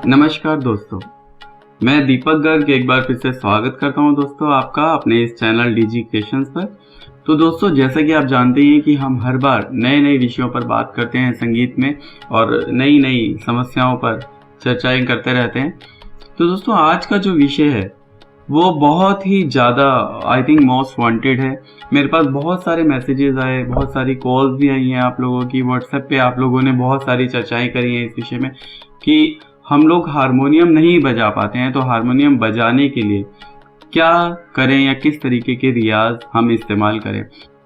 नमस्कार दोस्तों, मैं दीपक गर्ग एक बार फिर से स्वागत करता हूं दोस्तों आपका अपने इस चैनल डीजी क्रिएशंस पर। तो दोस्तों, जैसा कि आप जानते हैं कि हम हर बार नए नए विषयों पर बात करते हैं संगीत में और नई नई समस्याओं पर चर्चाएं करते रहते हैं। तो दोस्तों, आज का जो विषय है वो बहुत ही ज़्यादा आई थिंक मोस्ट वांटेड है। मेरे पास बहुत सारे मैसेजेस आए, बहुत सारी कॉल्स भी आई हैं आप लोगों की। व्हाट्सएप पे आप लोगों ने बहुत सारी चर्चाएं करी हैं इस विषय में कि हम लोग हारमोनियम नहीं बजा पाते हैं, तो हारमोनियम बजाने के लिए क्या करें या किस तरीके के रियाज हम इस्तेमाल करें।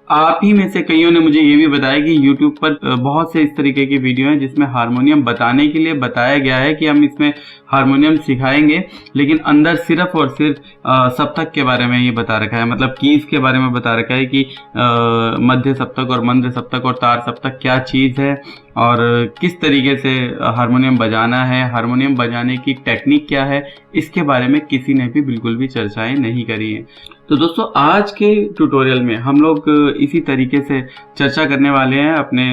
आप ही में से कईयों ने मुझे ये भी बताया कि YouTube पर बहुत से इस तरीके की वीडियो हैं जिसमें हारमोनियम बताने के लिए बताया गया है कि हम इसमें हारमोनियम सिखाएंगे, लेकिन अंदर सिर्फ और सिर्फ सप्तक के बारे में ये बता रखा है, मतलब कीज के बारे में बता रखा है कि मध्य सप्तक और मंद्र सप्तक और तार सप्तक क्या चीज़ है और किस तरीके से हारमोनियम बजाना है, हारमोनियम बजाने की टेक्निक क्या है, इसके बारे में किसी ने भी बिल्कुल भी चर्चाएं नहीं करी हैं। तो दोस्तों, आज के ट्यूटोरियल में हम लोग इसी तरीके से चर्चा करने वाले हैं अपने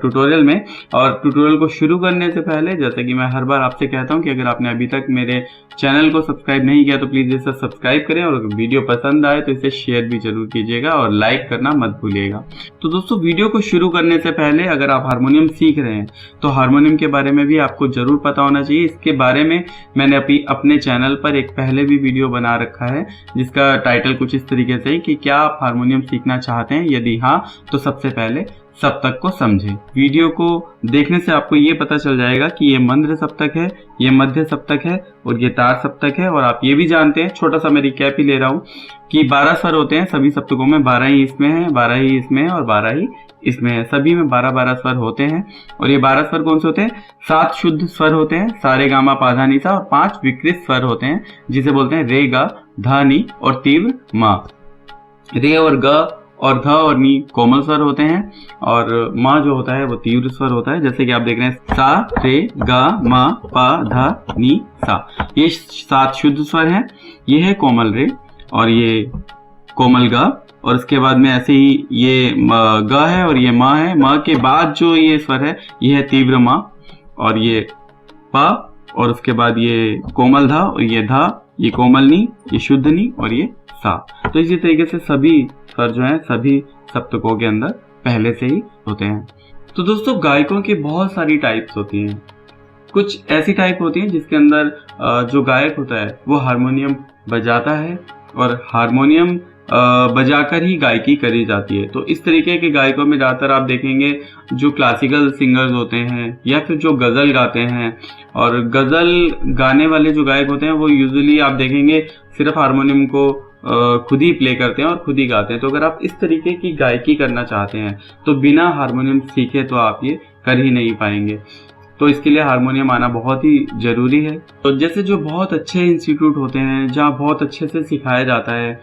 ट्यूटोरियल में। और ट्यूटोरियल को शुरू करने से पहले, जैसे कि मैं हर बार आपसे कहता हूं कि अगर आपने अभी तक मेरे चैनल को सब्सक्राइब नहीं किया तो प्लीज़ इसे सब्सक्राइब करें, और अगर वीडियो पसंद आए तो इसे शेयर भी जरूर कीजिएगा और लाइक करना मत भूलिएगा। तो दोस्तों, वीडियो को शुरू करने से पहले अगर आप हारमोनियम सीख रहे हैं तो हारमोनियम के बारे में भी आपको जरूर पता होना चाहिए। इसके बारे में मैंने अपने चैनल पर एक पहले भी वीडियो बना रखा है जिसका टाइटल कुछ इस तरीके से कि क्या आप हारमोनियम सीखना चाहते हैं, यदि हाँ तो सबसे पहले सप्तक को समझें। वीडियो को देखने से आपको ये पता चल जाएगा कि ये मंद्र सप्तक है, ये मध्य सप्तक है और ये तार सप्तक है। और आप ये भी जानते हैं, छोटा सा मैं रिकैप ही ले रहा हूँ, कि 12 स्वर होते हैं सभी सप्तकों में। 12 ही इसमें है, 12 ही इसमें है और 12 ही इसमें है। सभी में 12-12 स्वर होते हैं। और ये 12 स्वर कौन से होते हैं? 7 शुद्ध स्वर होते हैं, सारे गामा पाधा निसा, और 5 विकृत स्वर होते हैं जिसे बोलते हैं रे गा धा नी और तीव्र मा। रे और ग और ध और नी कोमल स्वर होते हैं और मा जो होता है वो तीव्र स्वर होता है। जैसे कि आप देख रहे हैं, सा रे गा मा पा धा नी सा, ये 7 शुद्ध स्वर हैं। ये है कोमल रे और ये कोमल गा, और उसके बाद में ऐसे ही ये ग है और ये मा है। मा के बाद जो ये स्वर है ये है तीव्र मा, और ये पा, और उसके बाद ये कोमल धा, और ये धा, ये कोमल नी, ये शुद्ध नी और ये सा। तो इसी तरीके से सभी स्वर जो हैं सभी सप्तकों के अंदर पहले से ही होते हैं। तो दोस्तों, गायकों की बहुत सारी टाइप्स होती हैं। कुछ ऐसी टाइप होती हैं जिसके अंदर जो गायक होता है वो हारमोनियम बजाता है और हारमोनियम बजाकर ही गायकी करी जाती है। तो इस तरीके के गायकों में ज़्यादातर आप देखेंगे जो क्लासिकल सिंगर्स होते हैं या फिर जो गज़ल गाते हैं, और गज़ल गाने वाले जो गायक होते हैं वो यूजुअली आप देखेंगे सिर्फ हारमोनियम को खुद ही प्ले करते हैं और खुद ही गाते हैं। तो अगर आप इस तरीके की गायकी करना चाहते हैं तो बिना हारमोनियम सीखे तो आप ये कर ही नहीं पाएंगे। तो इसके लिए हारमोनियम आना बहुत ही ज़रूरी है। तो जैसे जो बहुत अच्छे इंस्टीट्यूट होते हैं जहाँ बहुत अच्छे से सिखाया जाता है,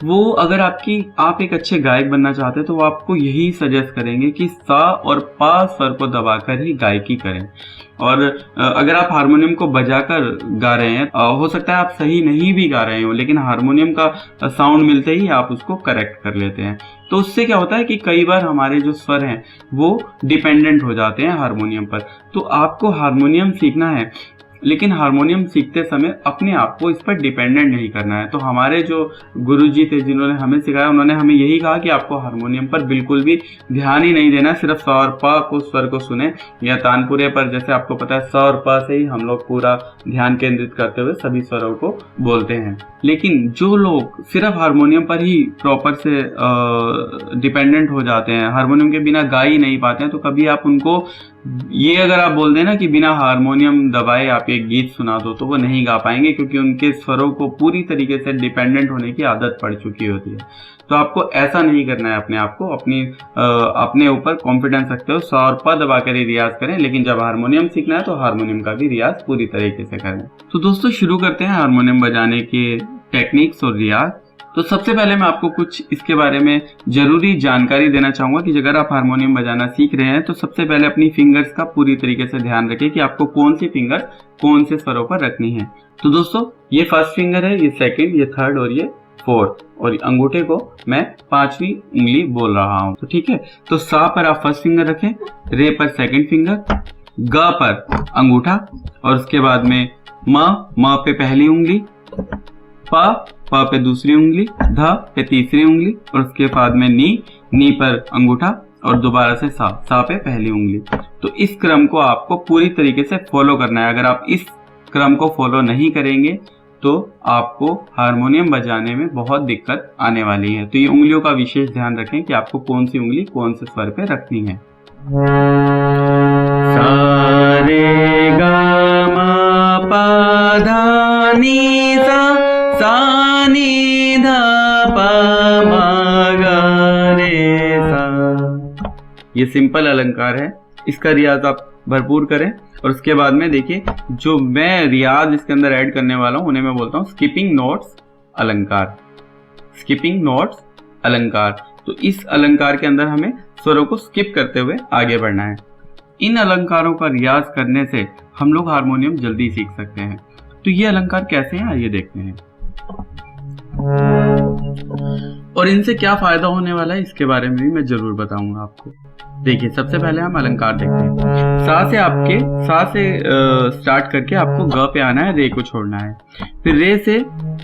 वो अगर आप एक अच्छे गायक बनना चाहते हैं तो वो आपको यही सजेस्ट करेंगे कि सा और पा स्वर को दबाकर ही गायकी करें। और अगर आप हारमोनियम को बजाकर गा रहे हैं, हो सकता है आप सही नहीं भी गा रहे हो, लेकिन हारमोनियम का साउंड मिलते ही आप उसको करेक्ट कर लेते हैं। तो उससे क्या होता है कि कई बार हमारे जो स्वर हैं वो डिपेंडेंट हो जाते हैं हारमोनियम पर। तो आपको हारमोनियम सीखना है, लेकिन हारमोनियम सीखते समय अपने आप को इस पर डिपेंडेंट नहीं करना है। तो हमारे जो गुरुजी थे जिन्होंने हमें सिखाया, उन्होंने हमें यही कहा कि आपको हारमोनियम पर बिल्कुल भी ध्यान ही नहीं देना, सिर्फ सा और पा को स्वर को सुने, या तानपुरे पर जैसे आपको पता है सा और पा से ही हम लोग पूरा ध्यान केंद्रित करते हुए सभी स्वरों को बोलते हैं। लेकिन जो लोग सिर्फ हारमोनियम पर ही प्रॉपर से डिपेंडेंट हो जाते हैं, हारमोनियम के बिना गा ही नहीं पाते हैं, तो कभी आप उनको ये अगर आप बोल देना कि बिना हारमोनियम दबाए आप एक गीत सुना दो, तो वो नहीं गा पाएंगे, क्योंकि उनके स्वरों को पूरी तरीके से डिपेंडेंट होने की आदत पड़ चुकी होती है। तो आपको ऐसा नहीं करना है, अपने आप को अपने ऊपर कॉन्फिडेंस रखते हो, सा और पा दबा कर ही रियाज करें, लेकिन जब हारमोनियम सीखना है तो हारमोनियम का भी रियाज पूरी तरीके से करें। तो दोस्तों, शुरू करते हैं हारमोनियम बजाने के टेक्निक्स और रियाज। तो सबसे पहले मैं आपको कुछ इसके बारे में जरूरी जानकारी देना चाहूंगा कि अगर आप हारमोनियम बजाना सीख रहे हैं तो सबसे पहले अपनी फिंगर्स का पूरी तरीके से ध्यान रखें कि आपको कौन सी फिंगर्स कौन से स्वरों पर रखनी है। तो दोस्तों, ये फर्स्ट फिंगर है, ये सेकंड, ये थर्ड और ये फोर्थ, और अंगूठे को मैं 5वीं उंगली बोल रहा हूँ। तो ठीक है, तो सा पर आप फर्स्ट फिंगर रखें, रे पर सेकंड फिंगर, ग पर अंगूठा, और उसके बाद में म पे पहली उंगली, प पे दूसरी उंगली, ध पे तीसरी उंगली, और उसके बाद में नी पर अंगूठा, और दोबारा से सा पे पहली उंगली। तो इस क्रम को आपको पूरी तरीके से फॉलो करना है। अगर आप इस क्रम को फॉलो नहीं करेंगे तो आपको हारमोनियम बजाने में बहुत दिक्कत आने वाली है। तो ये उंगलियों का विशेष ध्यान रखें कि आपको कौन सी उंगली कौन से स्वर पे रखनी है। सा रे गा मा पा धा नी सा नी धा पा मा गा रे सा। ये सिंपल अलंकार है, इसका रियाज आप भरपूर करें। और उसके बाद में देखिए जो मैं रियाज इसके अंदर ऐड करने वाला हूं उन्हें मैं बोलता हूं स्किपिंग नोट्स अलंकार। स्किपिंग नोट्स अलंकार, तो इस अलंकार के अंदर हमें स्वरों को स्किप करते हुए आगे बढ़ना है। इन अलंकारों का रियाज करने से हम लोग हारमोनियम जल्दी सीख सकते हैं। तो ये अलंकार कैसे हैं आइए देखते हैं, और इनसे क्या फायदा होने वाला है इसके बारे में भी मैं जरूर बताऊंगा आपको। देखिए सबसे पहले हम अलंकार देखते हैं। सा से स्टार्ट करके आपको ग पे आना है, रे को छोड़ना है। फिर रे से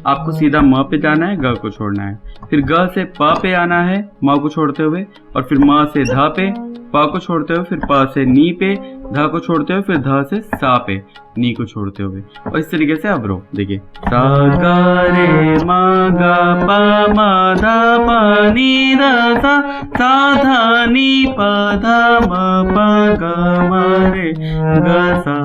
आपको सीधा म पे जाना है, ग को छोड़ना है। फिर ग से प पे आना है, म को छोड़ते हुए, और फिर म से ध पे, प को छोड़ते हुए, फिर प से नी पे, ध को छोड़ते हुए, फिर ध से सा पे, नी को छोड़ते हुए, और इस तरीके से अवरोह। देखिए सा गा रे मा गा पा मा धा पा नी धा सा धा नी पा धा मा पा गा मा रे गा सा।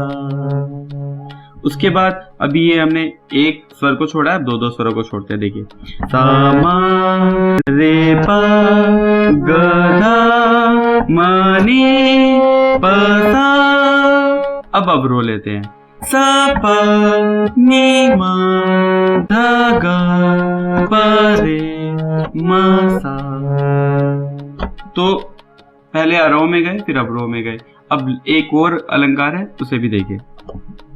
उसके बाद अभी ये हमने एक स्वर को छोड़ा है, दो स्वरों को छोड़ते हैं। देखिए सा मा रे पा ग धा मा नी पा सा। अब अवरोह लेते हैं, सा पा नी मा धा गा पा रे मा सा। तो पहले आरोह में गए फिर अवरोह में गए। अब एक और अलंकार है उसे भी देखिए।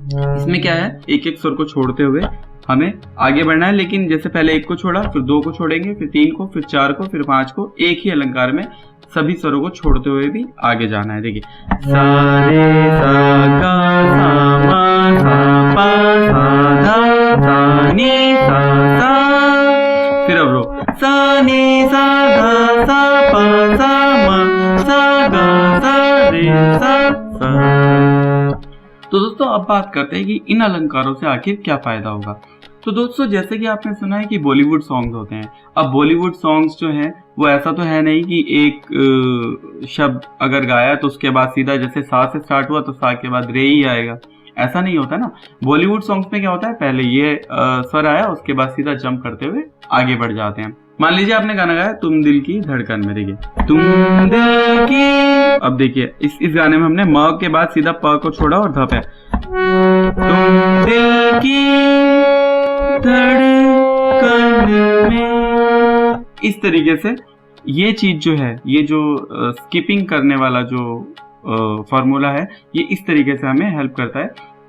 इसमें क्या है, एक एक स्वर को छोड़ते हुए हमें आगे बढ़ना है, लेकिन जैसे पहले एक को छोड़ा, फिर दो को छोड़ेंगे, फिर तीन को, फिर चार को, फिर पांच को, एक ही अलंकार में सभी स्वरों को छोड़ते हुए भी आगे जाना है। देखिए सा रे सा गा सा मा सा पा सा धा सा नी सा सा। फिर अवरोह सा नी सा धा सा पा सा मा सा गा सा रे सा सा। तो दोस्तों अब बात करते हैं कि इन अलंकारों से आखिर क्या फायदा होगा। तो दोस्तों जैसे कि आपने सुना है कि बॉलीवुड सॉन्ग्स होते हैं। अब बॉलीवुड सॉन्ग्स जो हैं वो ऐसा तो है नहीं कि एक शब्द अगर गाया तो उसके बाद सीधा जैसे सा से स्टार्ट हुआ तो सा के बाद रे ही आएगा, ऐसा नहीं होता ना। बॉलीवुड सॉन्ग्स में क्या होता है, पहले ये स्वर आया उसके बाद सीधा जंप करते हुए आगे बढ़ जाते हैं। मान लीजिए आपने गाना गाया तुम दिल की धड़कन में, देखिए तुम दिल की। अब देखिए इस गाने में हमने म के बाद सीधा प को छोड़ा और ध पे, तुम दिल की धड़कन में। इस तरीके से ये चीज जो है, ये जो स्किपिंग करने वाला जो फॉर्मूला है, ये इस तरीके से हमें हेल्प करता है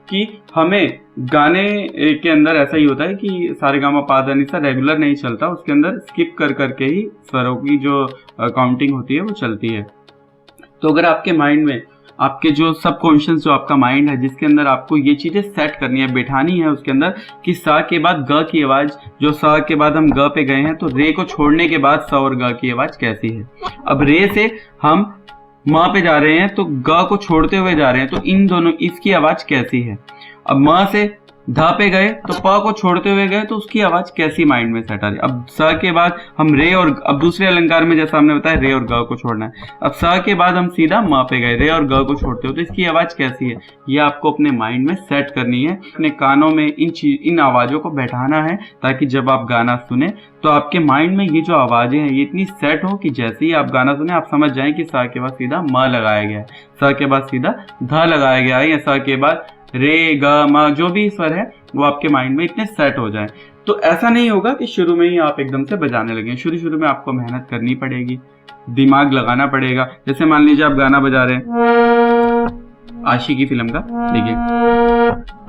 कि हमें गाने के अंदर ऐसा ही होता है कि सारेगामा पा धा नी सा रेगुलर नहीं चलता, उसके अंदर स्किप कर करके ही स्वरों की जो काउंटिंग होती है वो चलती है। तो अगर आपके माइंड में, आपके जो सबकॉन्शियस जो आपका माइंड है जिसके अंदर आपको ये चीजें सेट करनी है, बैठानी है उसके अंदर कि सा के बाद ग की आवाज, जो सा के बाद हम ग पे गए हैं तो रे को छोड़ने के बाद सा और ग की आवाज कैसी है। अब रे से हम म पे जा रहे हैं तो ग को छोड़ते हुए जा रहे हैं, तो इन दोनों इसकी आवाज कैसी है। अब म से धा पे गए तो प को छोड़ते हुए गए तो उसकी आवाज कैसी माइंड में सेट आ रही है। अब स के बाद हम रे और, अब दूसरे अलंकार में जैसा हमने बताया रे और ग को छोड़ना है। अब स के बाद हम सीधा म पे गए, रे और ग को छोड़ते हो तो इसकी आवाज कैसी है, ये आपको अपने माइंड में सेट करनी है। अपने कानों में इन आवाजों को बैठाना है ताकि जब आप गाना सुने तो आपके माइंड में ये जो आवाजें हैं ये इतनी सेट हो कि जैसे ही आप गाना सुने आप समझ जाएं कि सा के बाद सीधा म लगाया गया है, सा के बाद सीधा ध लगाया गया है, या सा के बाद रे ग म जो भी स्वर है वो आपके माइंड में इतने सेट हो जाए। तो ऐसा नहीं होगा कि शुरू में ही आप एकदम से बजाने लगे। शुरू में आपको मेहनत करनी पड़ेगी, दिमाग लगाना पड़ेगा। जैसे मान लीजिए आप गाना बजा रहे हैं आशिकी फिल्म का, देखिए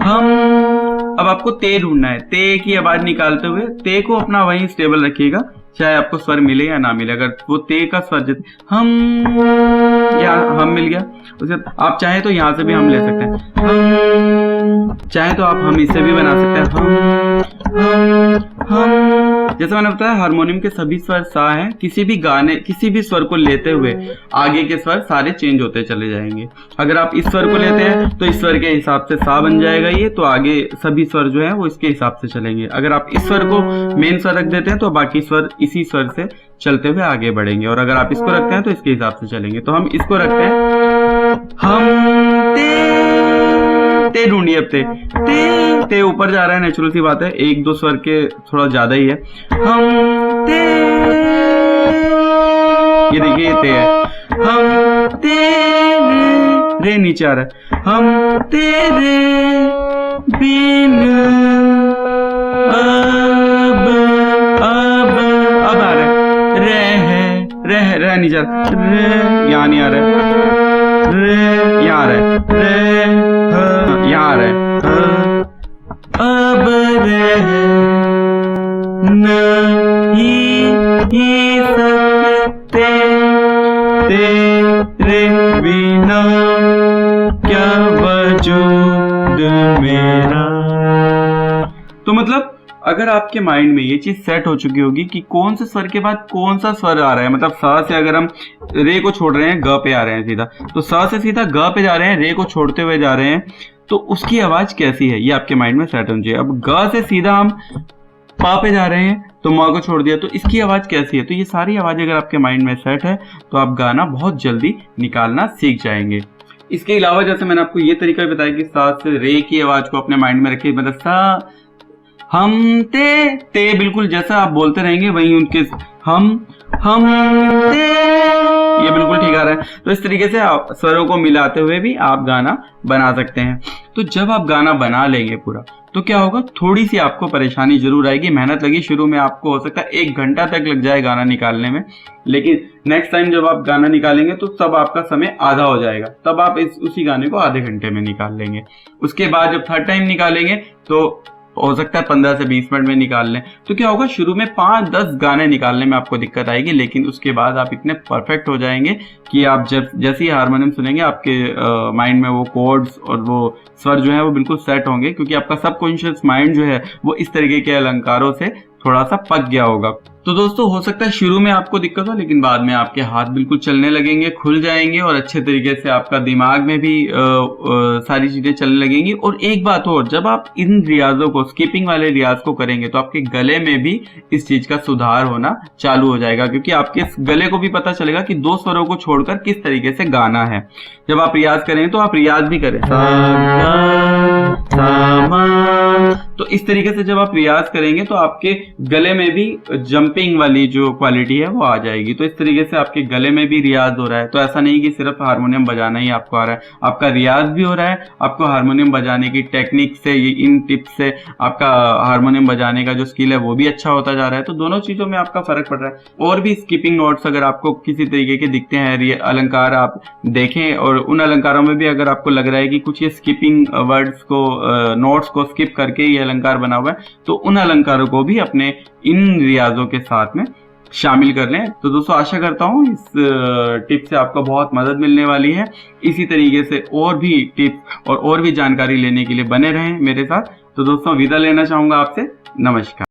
हम, अब आपको ते ढूंढना है। ते की आवाज निकालते हुए ते को अपना वहीं स्टेबल रखिएगा, चाहे आपको स्वर मिले या ना मिले। अगर वो ते का स्वर हम यहाँ हम मिल गया। उसे आप चाहे तो यहाँ से भी हम ले सकते हैं, हम चाहे तो आप हम इससे भी बना सकते हैं, हम। जैसे मैंने बताया हारमोनियम के सभी स्वर सा हैं, किसी भी स्वर को लेते हुए आगे के स्वर सारे चेंज होते चले जाएंगे। अगर आप इस स्वर को लेते हैं तो इस स्वर के हिसाब से सा बन जाएगा ये, तो आगे सभी स्वर जो है वो इसके हिसाब से चलेंगे। अगर आप इस स्वर को मेन स्वर रख देते हैं तो बाकी स्वर इसी स्वर से चलते हुए आगे बढ़ेंगे, और अगर आप इसको रखते हैं तो इसके हिसाब से चलेंगे। तो हम इसको रखते हैं, हम ते ढूंढिए। अब ते ऊपर जा रहा है, नेचुरल सी बात है, एक दो स्वर के थोड़ा ज्यादा ही है। हम ते, ये देखिए ते है, हम तेरे, रे नीचे आ रहा है, हम तेरे बिन अब आ रहा है, रे नीचे आ रहा है, रे यहाँ नहीं आ रहा है, रे यहाँ आ रहा है, रे यहाँ आ रहा है, अब रह नहीं सकते तेरे बिना क्या वजूद मेरा। तो मतलब अगर आपके माइंड में ये चीज सेट हो चुकी होगी कि कौन से स्वर के बाद कौन सा स्वर आ रहा है, मतलब सा से अगर हम रे को छोड़ रहे हैं ग पे आ रहे हैं सीधा, तो सा से सीधा ग पे जा रहे हैं, रे को छोड़ते हुए जा रहे हैं, तो उसकी आवाज कैसी है ये आपके माइंड में सेट होनी चाहिए। अब ग से सीधा हम पा पे जा रहे हैं तो माँ को छोड़ दिया, तो इसकी आवाज कैसी है। तो ये सारी आवाज अगर आपके माइंड में सेट है तो आप गाना बहुत जल्दी निकालना सीख जाएंगे। इसके अलावा जैसे मैंने आपको ये तरीका बताया कि सा से रे की आवाज को अपने माइंड में रखिए, मतलब सा हम ते बिल्कुल जैसा आप बोलते रहेंगे वही उनके हम ते, ये बिल्कुल ठीक आ रहा है। तो इस तरीके से आप स्वरों को मिलाते हुए भी आप गाना बना सकते हैं। तो जब आप गाना बना लेंगे पूरा तो क्या होगा, थोड़ी सी आपको परेशानी जरूर आएगी, मेहनत लगी शुरू में, आपको हो सकता है 1 घंटा तक लग जाए गाना निकालने में, लेकिन नेक्स्ट टाइम जब आप गाना निकालेंगे तो तब आपका समय आधा हो जाएगा, तब आप उसी गाने को आधे घंटे में निकाल लेंगे। उसके बाद जब थर्ड टाइम निकालेंगे तो हो सकता है 15 से 20 मिनट में निकाल लें। तो क्या होगा, शुरू में 5-10 गाने निकालने में आपको दिक्कत आएगी, लेकिन उसके बाद आप इतने परफेक्ट हो जाएंगे कि आप जैसे ही हारमोनियम सुनेंगे आपके माइंड में वो कोड्स और वो स्वर जो है वो बिल्कुल सेट होंगे, क्योंकि आपका सबकॉन्शियस माइंड जो है वो इस तरीके के अलंकारों से थोड़ा सा पक गया होगा। तो दोस्तों हो सकता है शुरू में आपको दिक्कत हो, लेकिन बाद में आपके हाथ बिल्कुल चलने लगेंगे, खुल जाएंगे, और अच्छे तरीके से आपका दिमाग में भी सारी चीजें चलने लगेंगी। और एक बात और, जब आप इन रियाजों को, स्किपिंग वाले रियाज को करेंगे तो आपके गले में भी इस चीज का सुधार होना चालू हो जाएगा, क्योंकि आपके गले को भी पता चलेगा कि 2 स्वरों को छोड़कर किस तरीके से गाना है। जब आप रियाज करेंगे तो आप रियाज भी करें, तो इस तरीके से जब आप रियाज करेंगे तो आपके गले में भी जंपिंग वाली जो क्वालिटी है वो आ जाएगी। तो इस तरीके से आपके गले में भी रियाज हो रहा है। तो ऐसा नहीं कि सिर्फ हारमोनियम बजाना ही आपको आ रहा है, आपका रियाज भी हो रहा है, आपको हारमोनियम बजाने की टेक्निक से, इन टिप्स से आपका हारमोनियम बजाने का जो स्किल है वो भी अच्छा होता जा रहा है। तो दोनों चीजों में आपका फर्क पड़ रहा है। और भी स्किपिंग नोट्स अगर आपको किसी तरीके के दिखते हैं, अलंकार आप देखें, और उन अलंकारों में भी अगर आपको लग रहा है कि कुछ ये स्किपिंग वर्ड्स को, नोट्स को स्किप करके ये अलंकार बना हुआ है, तो उन अलंकारों को भी अपने इन रियाजों के साथ में शामिल कर लें। तो दोस्तों आशा करता हूँ इस टिप से आपको बहुत मदद मिलने वाली है। इसी तरीके से और भी टिप और भी जानकारी लेने के लिए बने रहें मेरे साथ। तो दोस्तों विदा लेना चाहूंगा आपसे, नमस्कार।